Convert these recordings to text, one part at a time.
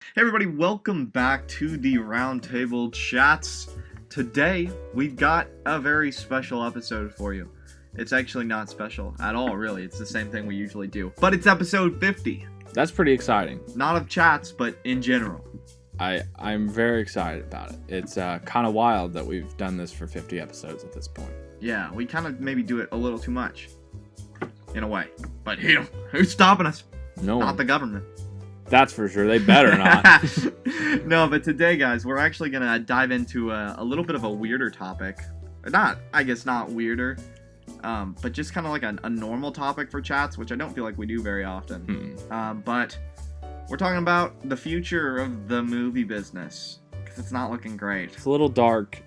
Hey everybody, welcome back to the Roundtable Chats. Today, we've got a very special episode for you. It's actually not special at all, really. It's the same thing we usually do. But it's episode 50. That's pretty exciting. Not of chats, but in general. I'm very excited about it. It's kind of wild that we've done this for 50 episodes at this point. Yeah, we kind of maybe do it a little too much. In a way. But who's stopping us? No one. Not the government. That's for sure. They better not. No, but today, guys, we're actually going to dive into a little bit of a weirder topic. Not weirder, but just kind of like a normal topic for chats, which I don't feel like we do very often. But we're talking about the future of the movie business, because it's not looking great. It's a little dark,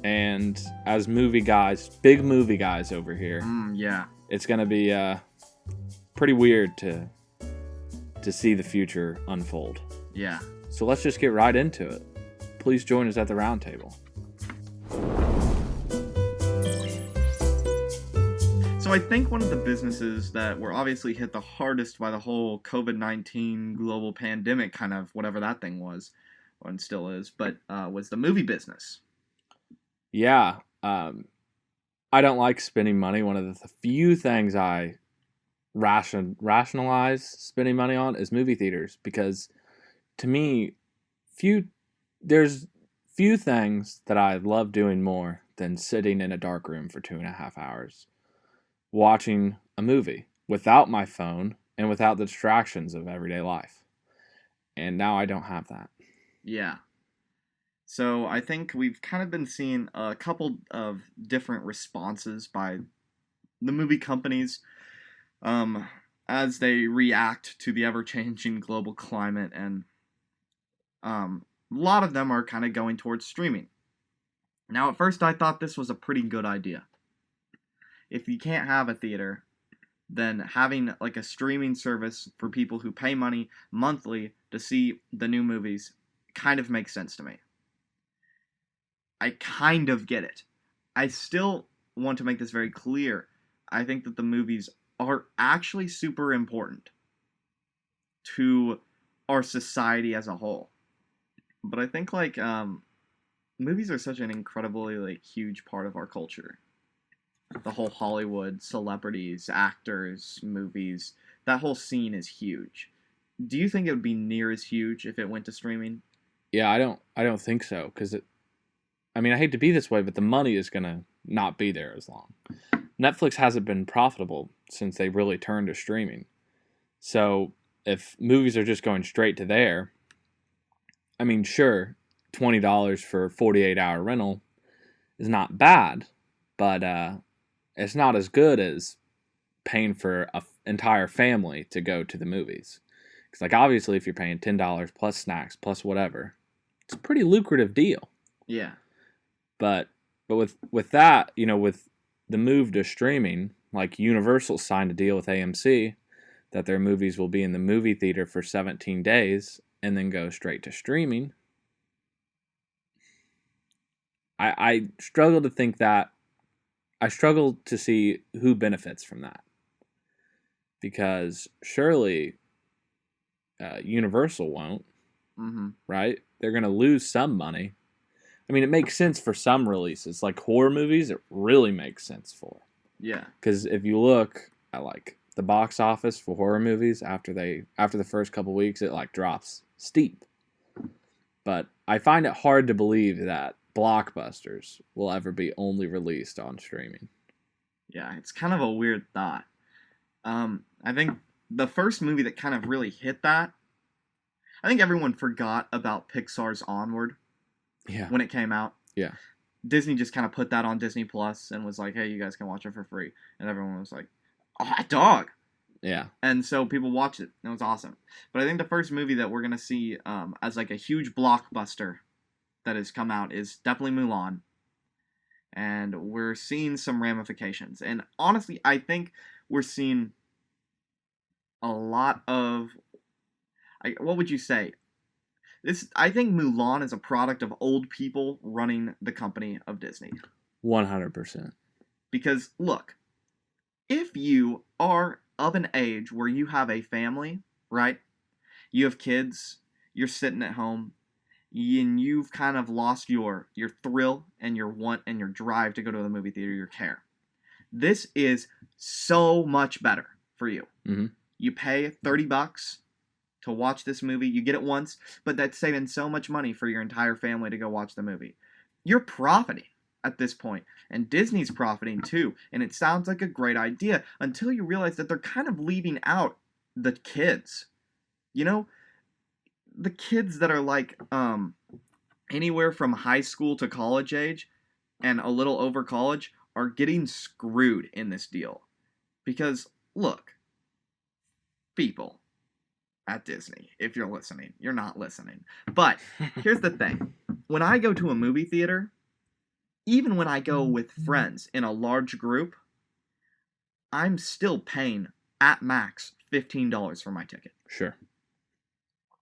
and as movie guys, big movie guys over here, yeah, it's going to be pretty weird to see the future unfold. Yeah. So let's just get right into it. Please join us at the round table. So I think one of the businesses that were obviously hit the hardest by the whole COVID-19 global pandemic, kind of whatever that thing was, and still is, but was the movie business. Yeah. I don't like spending money. One of the few things I rationalize spending money on is movie theaters, because to me there's few things that I love doing more than sitting in a dark room for 2.5 hours watching a movie without my phone and without the distractions of everyday life. And now I don't have that. Yeah. So I think we've kind of been seeing a couple of different responses by the movie companies as they react to the ever-changing global climate, and a lot of them are kind of going towards streaming. Now, at first, I thought this was a pretty good idea. If you can't have a theater, then having like a streaming service for people who pay money monthly to see the new movies kind of makes sense to me. I kind of get it. I still want to make this very clear. I think that the movies are actually super important to our society as a whole. But I think movies are such an incredibly huge part of our culture. The whole Hollywood, celebrities, actors, movies, that whole scene is huge. Do you think it would be near as huge if it went to streaming? Yeah, I don't think so, because I hate to be this way, but the money is going to not be there as long. Netflix hasn't been profitable since they really turned to streaming. So if movies are just going straight to there, sure, $20 for a 48-hour rental is not bad, but it's not as good as paying for an entire family to go to the movies. Because obviously if you're paying $10 plus snacks plus whatever, it's a pretty lucrative deal. Yeah. But with that, with the move to streaming, like Universal signed a deal with AMC that their movies will be in the movie theater for 17 days and then go straight to streaming. I struggle to think that. I struggle to see who benefits from that. Because surely Universal won't, right? They're going to lose some money. It makes sense for some releases, like horror movies. It really makes sense for. Yeah. Because if you look at the box office for horror movies after the first couple weeks, it drops steep. But I find it hard to believe that blockbusters will ever be only released on streaming. Yeah, it's kind of a weird thought. I think the first movie that kind of really hit that, I think everyone forgot about Pixar's Onward. Yeah. When it came out. Yeah. Disney just kind of put that on Disney Plus and was like, hey, you guys can watch it for free. And everyone was like, oh, hot dog. Yeah. And so people watched it. And it was awesome. But I think the first movie that we're going to see as a huge blockbuster that has come out is definitely Mulan. And we're seeing some ramifications. And honestly, I think we're seeing a lot of, what would you say? I think Mulan is a product of old people running the company of Disney. 100%. Because, look, if you are of an age where you have a family, right? You have kids, you're sitting at home, and you've kind of lost your thrill and your want and your drive to go to the movie theater, your care. This is so much better for you. Mm-hmm. You pay $30 to watch this movie. You get it once, but that's saving so much money for your entire family to go watch the movie. You're profiting at this point, and Disney's profiting too, and it sounds like a great idea until you realize that they're kind of leaving out the kids. You know, the kids that are like anywhere from high school to college age and a little over college are getting screwed in this deal. Because, look, people at Disney, if you're listening, you're not listening. But here's the thing. When I go to a movie theater, even when I go with friends in a large group, I'm still paying, at max, $15 for my ticket. Sure.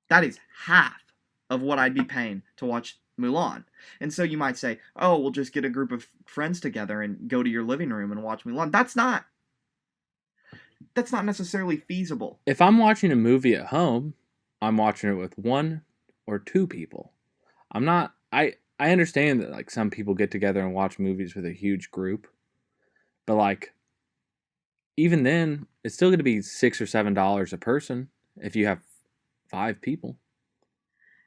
That is half of what I'd be paying to watch Mulan. And so you might say, oh, we'll just get a group of friends together and go to your living room and watch Mulan. That's not necessarily feasible. If I'm watching a movie at home, I'm watching it with one or two people. I understand that like some people get together and watch movies with a huge group, but like even then, it's still going to be $6 or $7 a person if you have 5 people.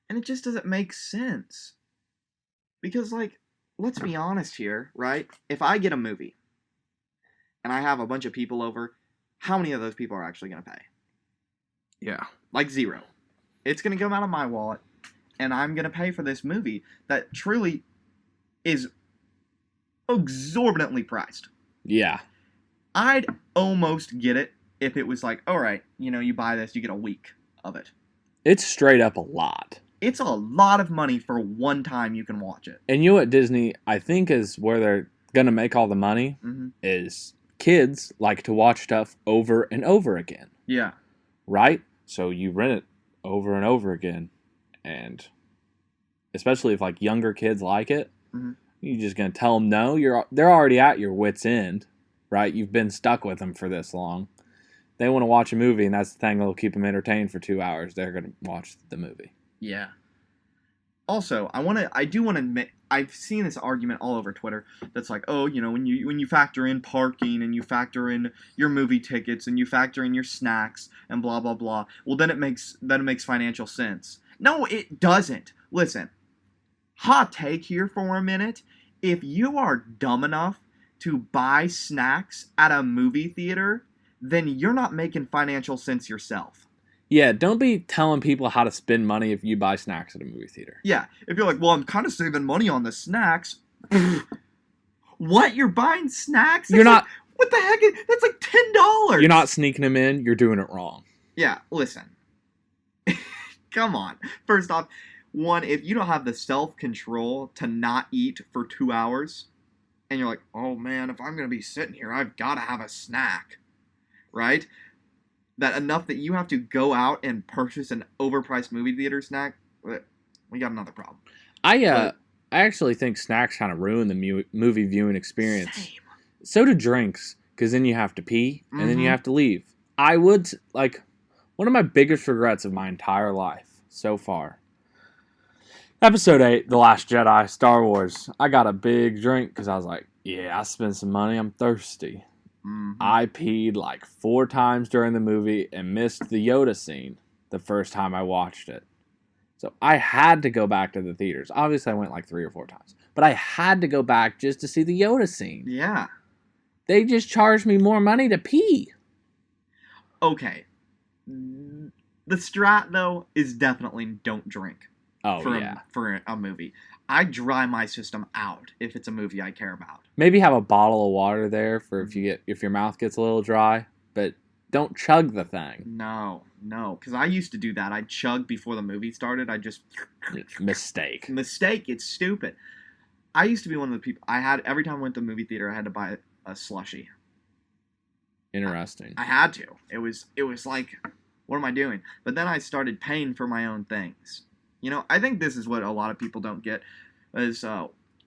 And it just doesn't make sense. Because, like, let's be honest here, right? If I get a movie and I have a bunch of people over, how many of those people are actually going to pay? Yeah. Like 0. It's going to come out of my wallet, and I'm going to pay for this movie that truly is exorbitantly priced. Yeah. I'd almost get it if it was like, all right, you buy this, you get a week of it. It's straight up a lot. It's a lot of money for one time you can watch it. And you know what Disney, I think, is where they're going to make all the money, is kids like to watch stuff over and over again. Yeah. Right? So you rent it over and over again. And especially if like younger kids like it, you're just going to tell them no. They're already at your wit's end, right? You've been stuck with them for this long. They want to watch a movie, and that's the thing that'll keep them entertained for 2 hours. They're going to watch the movie. Yeah. Also, I do want to admit, I've seen this argument all over Twitter that's like, oh, when you factor in parking and you factor in your movie tickets and you factor in your snacks and blah blah blah, well then it makes financial sense. No, it doesn't. Listen, hot take here for a minute. If you are dumb enough to buy snacks at a movie theater, then you're not making financial sense yourself. Yeah, don't be telling people how to spend money if you buy snacks at a movie theater. Yeah, if you're like, well, I'm kind of saving money on the snacks. What? You're buying snacks? You're not... What the heck? That's like $10. You're not sneaking them in. You're doing it wrong. Yeah, listen. Come on. First off, one, if you don't have the self-control to not eat for 2 hours, and you're like, oh man, if I'm going to be sitting here, I've got to have a snack. Right? That enough that you have to go out and purchase an overpriced movie theater snack, we got another problem. I actually think snacks kind of ruin the movie viewing experience. Same. So do drinks, because then you have to pee, and then you have to leave. I would, like, one of my biggest regrets of my entire life so far, Episode 8, The Last Jedi, Star Wars, I got a big drink, because I was like, yeah, I spent some money, I'm thirsty. I peed like 4 times during the movie and missed the Yoda scene the first time I watched it. So I had to go back to the theaters. Obviously, I went like 3 or 4 times. But I had to go back just to see the Yoda scene. Yeah. They just charged me more money to pee. Okay. The strat, though, is definitely don't drink. For a movie. I dry my system out if it's a movie I care about. Maybe have a bottle of water there for if your mouth gets a little dry, but don't chug the thing. No, because I used to do that. I'd chug before the movie started. I just Mistake. It's stupid. I used to be one of the people. Every time I went to the movie theater, I had to buy a slushie. Interesting. I had to. It was like, what am I doing? But then I started paying for my own things. I think this is what a lot of people don't get, is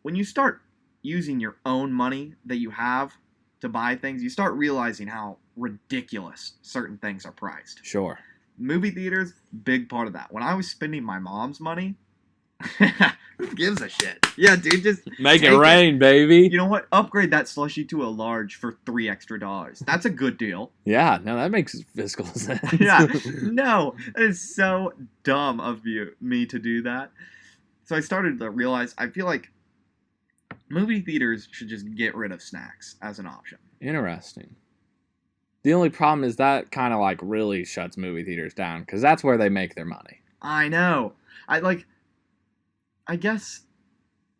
when you start using your own money that you have to buy things, you start realizing how ridiculous certain things are priced. Sure. movie theaters, big part of that. When I was spending my mom's money, who gives a shit? Yeah, dude, just Make it take rain, baby. You know what? Upgrade that slushie to a large for $3 extra. That's a good deal. Yeah, no, that makes fiscal sense. Yeah, no, that is so dumb of me to do that. So I started to realize I feel like movie theaters should just get rid of snacks as an option. Interesting. The only problem is that kind of like really shuts movie theaters down because that's where they make their money. I know. I guess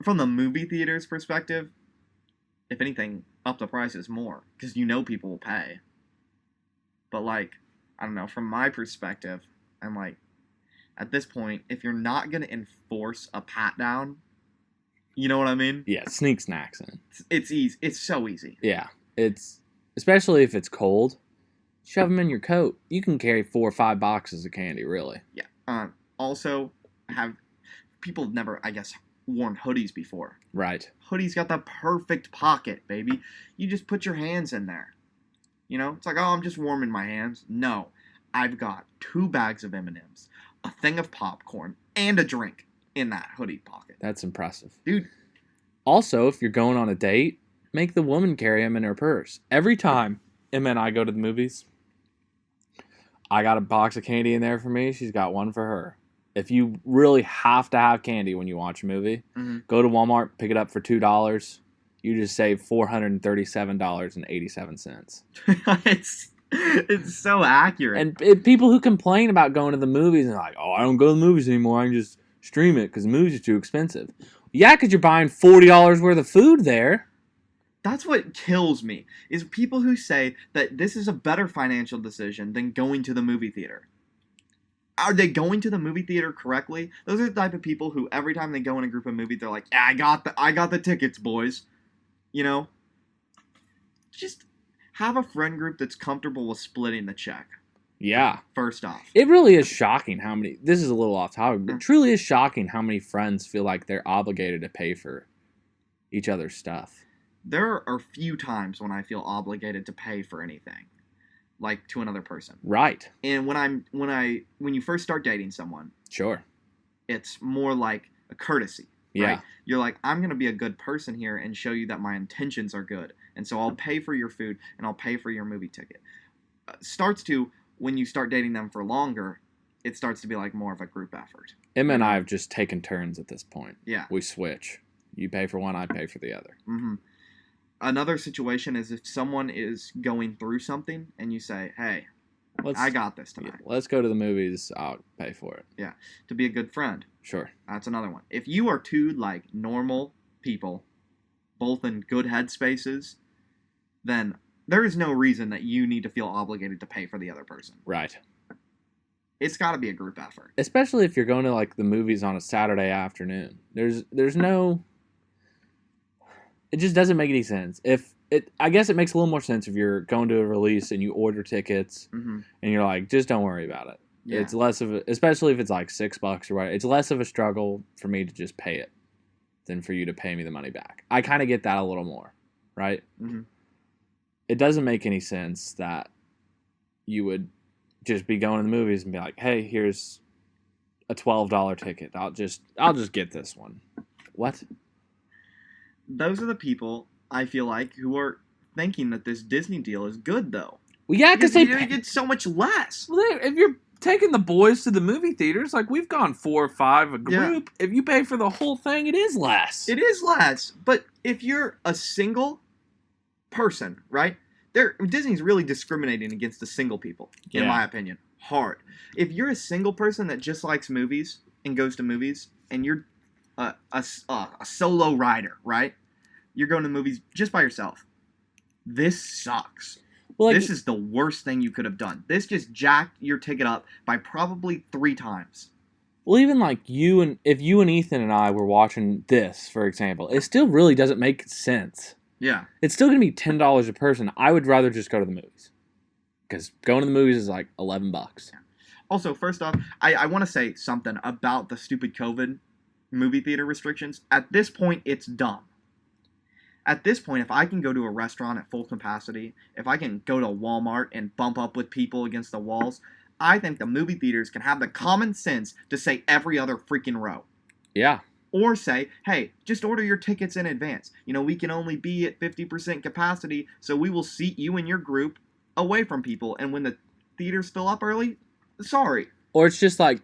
from the movie theater's perspective, if anything, up the prices more because people will pay. But like, I don't know, from my perspective, I'm like, at this point, if you're not going to enforce a pat down, you know what I mean? Yeah, sneak snacks in. It's easy. It's so easy. Yeah, it's especially if it's cold. Shove them in your coat. You can carry 4 or 5 boxes of candy, really. Yeah. Also, people have never, I guess, worn hoodies before. Right. Hoodie's got the perfect pocket, baby. You just put your hands in there. It's like, oh, I'm just warming my hands. No, I've got 2 bags of M&Ms, a thing of popcorn, and a drink in that hoodie pocket. That's impressive. Dude. Also, if you're going on a date, make the woman carry them in her purse. Every time Emma and I go to the movies, I got a box of candy in there for me. She's got one for her. If you really have to have candy when you watch a movie, go to Walmart, pick it up for $2. You just save $437.87. It's so accurate. And people who complain about going to the movies and like, oh, I don't go to the movies anymore. I can just stream it because the movies are too expensive. Yeah, because you're buying $40 worth of food there. That's what kills me, is people who say that this is a better financial decision than going to the movie theater. Are they going to the movie theater correctly? Those are the type of people who every time they go in a group of movies, they're like, yeah, I got the tickets, boys. Just have a friend group that's comfortable with splitting the check. Yeah. First off. It really is shocking how many, this is a little off topic, but it truly is shocking how many friends feel like they're obligated to pay for each other's stuff. There are few times when I feel obligated to pay for anything, like to another person. Right. And when you first start dating someone, sure, it's more like a courtesy. Yeah. Right? You're like, I'm going to be a good person here and show you that my intentions are good. And so I'll pay for your food and I'll pay for your movie ticket. Starts to, when you start dating them for longer, it starts to be like more of a group effort. Emma and I have just taken turns at this point. Yeah. We switch. You pay for one, I pay for the other. Mm-hmm. Another situation is if someone is going through something and you say, hey, I got this tonight. Yeah, let's go to the movies. I'll pay for it. Yeah. To be a good friend. Sure. That's another one. If you are two like normal people, both in good headspaces, then there is no reason that you need to feel obligated to pay for the other person. Right. It's got to be a group effort. Especially if you're going to like the movies on a Saturday afternoon. There's no... It just doesn't make any sense. I guess it makes a little more sense if you're going to a release and you order tickets and you're like, just don't worry about it. Yeah. It's less of a, especially if it's like $6 or what, it's less of a struggle for me to just pay it than for you to pay me the money back. I kind of get that a little more, right? Mm-hmm. It doesn't make any sense that you would just be going to the movies and be like, hey, here's a $12 ticket. I'll just get this one. What? Those are the people, I feel like, who are thinking that this Disney deal is good, though. Well, yeah, because they get so much less. Well, if you're taking the boys to the movie theaters, like we've gone 4 or 5 a group, if you pay for the whole thing, it is less. It is less. But if you're a single person, right? Disney's really discriminating against the single people, in my opinion. Hard. If you're a single person that just likes movies and goes to movies, and you're a solo rider, right? You're going to movies just by yourself. This sucks. Well, this is the worst thing you could have done. This just jacked your ticket up by probably 3 times. Well, even like if you and Ethan and I were watching this, for example, it still really doesn't make sense. Yeah. It's still going to be $10 a person. I would rather just go to the movies. Because going to the movies is like $11. Yeah. Also, first off, I want to say something about the stupid COVID movie theater restrictions. At this point, it's dumb. At this point, if I can go to a restaurant at full capacity, if I can go to Walmart and bump up with people against the walls, I think the movie theaters can have the common sense to say every other freaking row. Yeah. Or say, hey, just order your tickets in advance. We can only be at 50% capacity, so we will seat you and your group away from people. And when the theaters fill up early, sorry. Or it's just like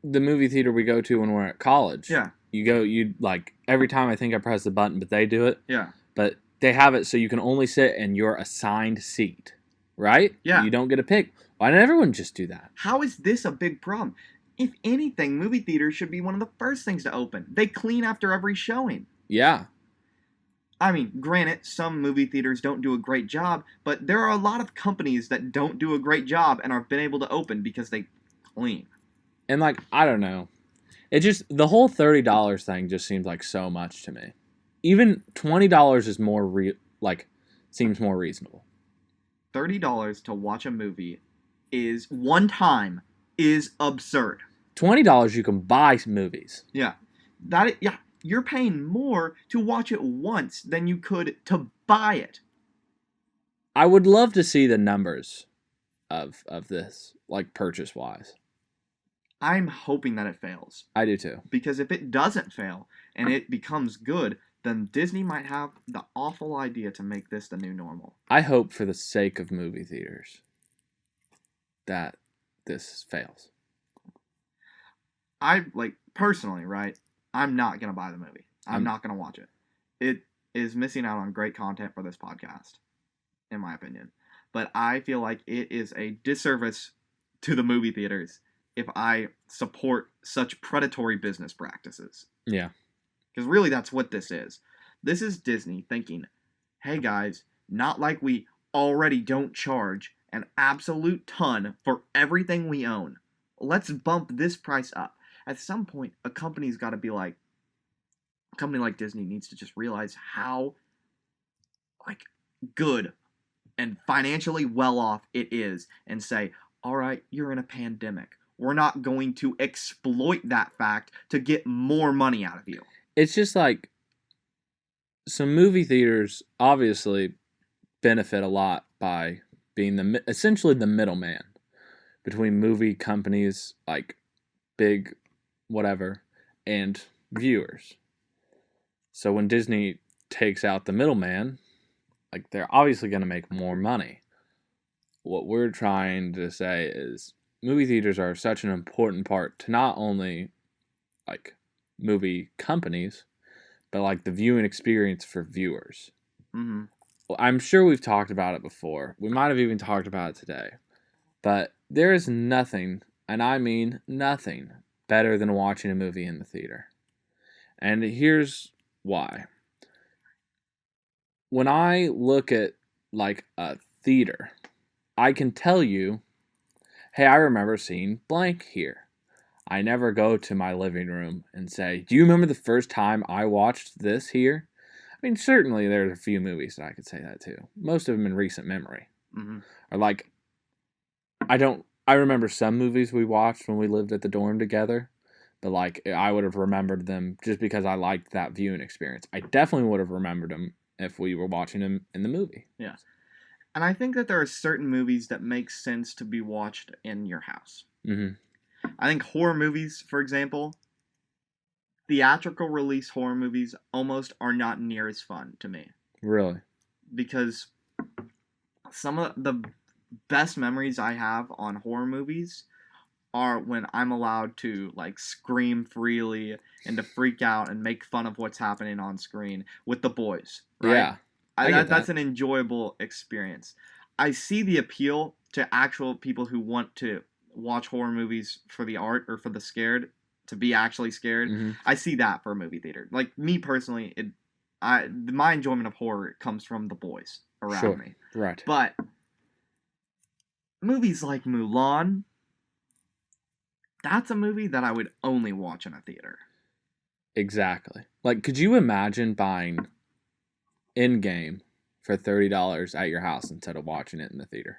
the movie theater we go to when we're at college. Yeah. You like, every time I think I press the button, but they do it. Yeah. But they have it so you can only sit in your assigned seat, right? Yeah. You don't get a pick. Why didn't everyone just do that? How is this a big problem? If anything, movie theaters should be one of the first things to open. They clean after every showing. Yeah. I mean, granted, some movie theaters don't do a great job, but there are a lot of companies that don't do a great job and have been able to open because they clean. And like, I don't know. It just, the whole $30 thing just seems like so much to me. Even $20 is more seems more reasonable. $30 to watch a movie is one time is absurd. $20 you can buy movies. Yeah. You're paying more to watch it once than you could to buy it. I would love to see the numbers of this, like, purchase wise. I'm hoping that it fails. I do too. Because if it doesn't fail and it becomes good, then Disney might have the awful idea to make this the new normal. I hope for the sake of movie theaters that this fails. Personally, right? I'm not going to buy the movie. I'm not going to watch it. It is missing out on great content for this podcast, in my opinion. But I feel like it is a disservice to the movie theaters if I support such predatory business practices. Yeah. Because really that's what this is. This is Disney thinking, hey guys, not like we already don't charge an absolute ton for everything we own. Let's bump this price up. At some point, a company like Disney needs to just realize how good and financially well off it is and say, all right, you're in a pandemic. We're not going to exploit that fact to get more money out of you. It's just like, some movie theaters obviously benefit a lot by being essentially the middleman between movie companies, like big whatever, and viewers. So when Disney takes out the middleman, like, they're obviously going to make more money. What we're trying to say is movie theaters are such an important part to not only like movie companies, but like the viewing experience for viewers. Mm-hmm. Well, I'm sure we've talked about it before. We might have even talked about it today. But there is nothing, and I mean nothing, better than watching a movie in the theater. And here's why. When I look at like a theater, I can tell you, hey, I remember seeing blank here. I never go to my living room and say, do you remember the first time I watched this here? I mean, certainly there's a few movies that I could say that too. Most of them in recent memory. Mm-hmm. Or like, I remember some movies we watched when we lived at the dorm together, but like, I would have remembered them just because I liked that viewing experience. I definitely would have remembered them if we were watching them in the movie. Yeah. And I think that there are certain movies that make sense to be watched in your house. Mm-hmm. I think horror movies, for example, theatrical release horror movies almost are not near as fun to me. Really? Because some of the best memories I have on horror movies are when I'm allowed to like scream freely and to freak out and make fun of what's happening on screen with the boys. Right? Yeah. That's an enjoyable experience. I see the appeal to actual people who want to watch horror movies for the art or for the scared, to be actually scared. Mm-hmm. I see that for a movie theater. Like me personally, my enjoyment of horror comes from the boys around me. Right. But movies like Mulan, that's a movie that I would only watch in a theater. Exactly. Like, could you imagine buying Endgame for $30 at your house instead of watching it in the theater?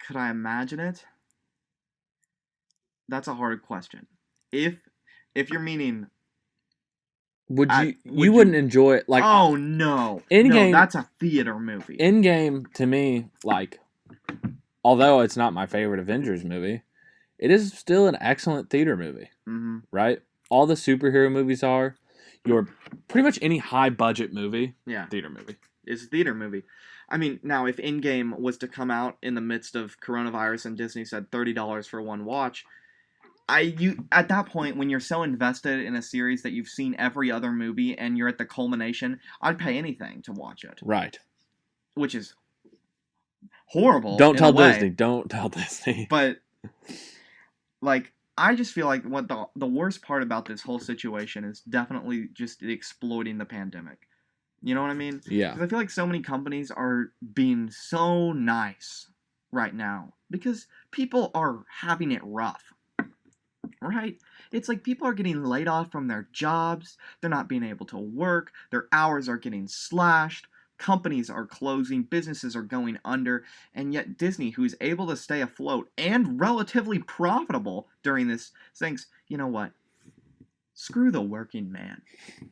Could I imagine it? That's a hard question. If you're meaning, you wouldn't enjoy it? Like, oh no, Endgame, no, that's a theater movie. Endgame to me, like, although it's not my favorite Avengers movie, it is still an excellent theater movie, Mm-hmm. right? All the superhero movies are. Your pretty much any high budget movie, Yeah, theater movie. is a theater movie. I mean, now if Endgame was to come out in the midst of coronavirus and Disney said $30 for one watch, at that point when you're so invested in a series that you've seen every other movie and you're at the culmination, I'd pay anything to watch it. Right. Which is horrible. Don't in tell a way. Disney. Don't tell Disney. But like, I just feel like what the worst part about this whole situation is definitely just exploiting the pandemic. You know what I mean? Yeah. Because I feel like so many companies are being so nice right now because people are having it rough. Right? It's like people are getting laid off from their jobs. They're not being able to work. Their hours are getting slashed. Companies are closing. Businesses are going under. And yet Disney, who is able to stay afloat and relatively profitable during this, thinks, you know what? Screw the working man.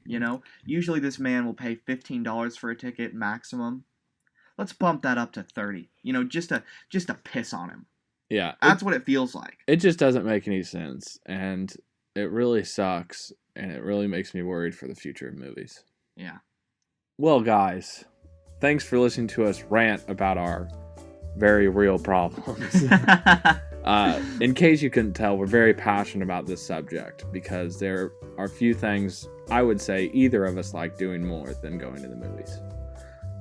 You know? Usually this man will pay $15 for a ticket maximum. Let's bump that up to $30. You know, just to piss on him. Yeah. That's what it feels like. It just doesn't make any sense. And it really sucks. And it really makes me worried for the future of movies. Yeah. Well, guys, thanks for listening to us rant about our very real problems. In case you couldn't tell, we're very passionate about this subject because there are few things I would say either of us like doing more than going to the movies.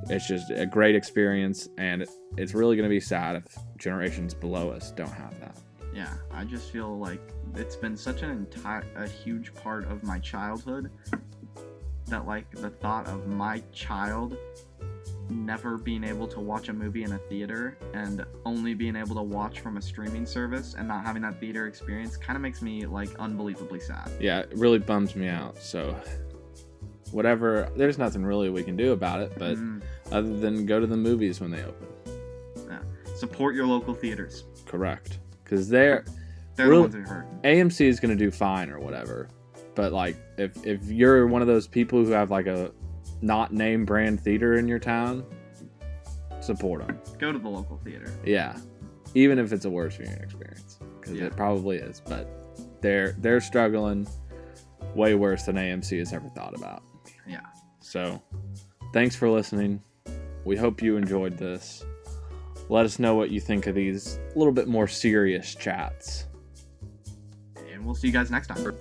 It's just a great experience, and it's really going to be sad if generations below us don't have that. Yeah, I just feel like it's been such a huge part of my childhood that, like, the thought of my child never being able to watch a movie in a theater and only being able to watch from a streaming service and not having that theater experience kind of makes me, like, unbelievably sad. Yeah, it really bums me out, so whatever, there's nothing really we can do about it, but other than go to the movies when they open. Yeah. Support your local theaters. Correct. Because they're the ones who hurt. AMC is going to do fine or whatever, but like if you're one of those people who have like a not name brand theater in your town, support them. Go to the local theater. Yeah, even if it's a worse viewing experience, because it probably is, but they're struggling way worse than AMC has ever thought about. Yeah. So, thanks for listening. We hope you enjoyed this. Let us know what you think of these a little bit more serious chats. And we'll see you guys next time.